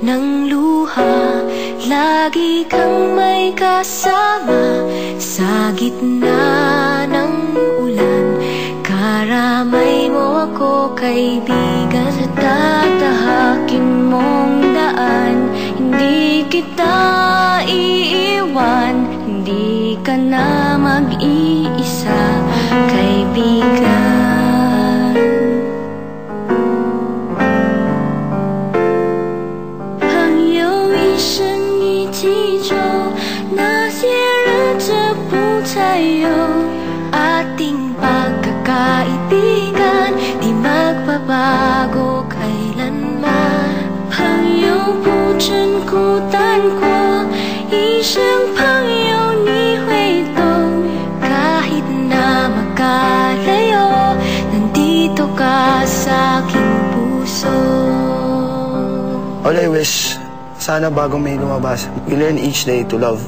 ng luha, lagi kang may kasama sa gitna ng ulan. Karamay mo ako, kaibigan, sa tatahakin mong daan. Hindi kita iiwan, hindi ka na mag-iisa, kaibigan. Ating pagkakaibigan, di magbabago kailanman. 朋友不真孤单过，一生朋友你会懂。kahit na magkalayo, nandito ka sa aking puso. All I wish, sana bago may lumabas, we learn each day to love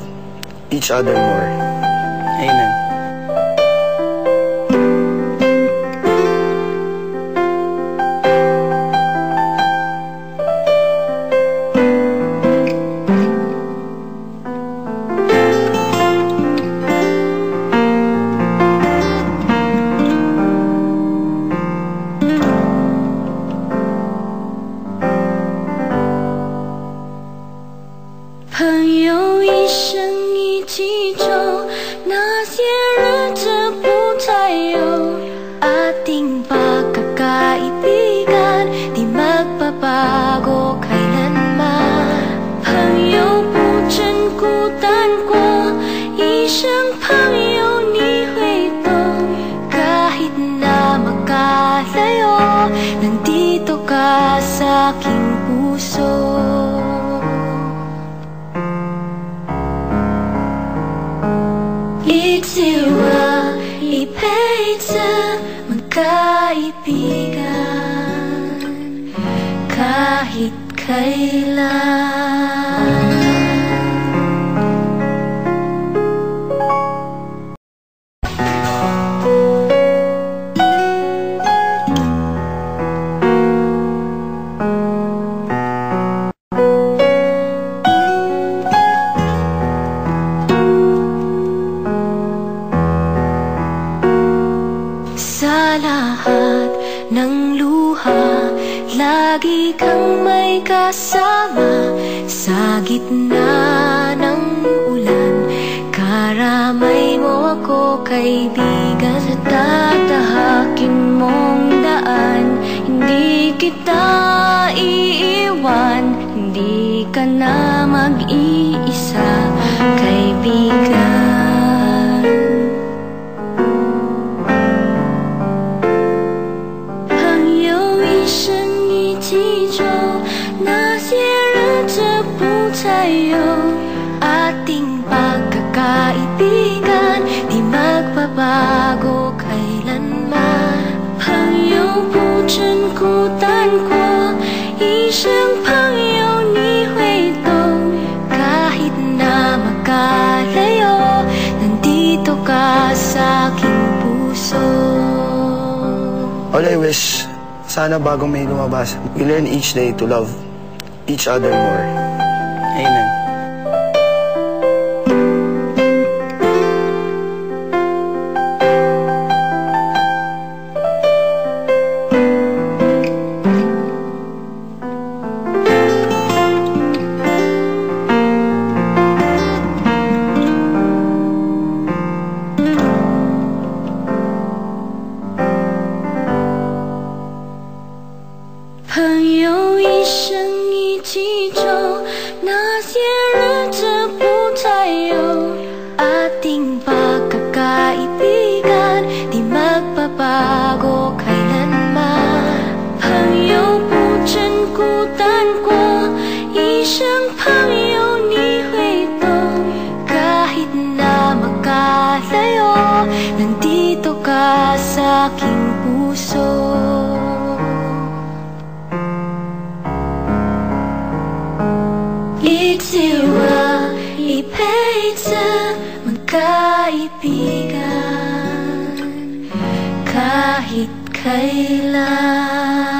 each other more. Amen. Ating pagkakaibigan, di magbabago kailanman. 朋友不真孤单过，一生朋友你会懂。kahit na magkalayo, nandito ka sa aking puso. Itsiwa, ipeza, magkaibigan kahit kailan. Sa lahat ng luha, lagi kang may kasama sa gitna ng ulan. Karamay mo ako, kaibigan, sa tatahakin mong daan. Hindi kita iiwan, hindi ka na mag-iisa, kaibigan. 再有 ating pagkakaibigan, di magbabago kailanman. 朋友不真孤单过，一生朋友你会懂。kahit na magkalayo, nandito ka sa aking puso. All I wish, sana bago may lumabas, we learn each day to love each other more. Amen. Ating pagkakaibigan, di magbabago kailanman. 朋友不真孤单过，一生朋友你会懂。kahit na magkalayo, nandito ka sa aking puso. Itsiwa, ipeza, magkaibigan kahit kailan.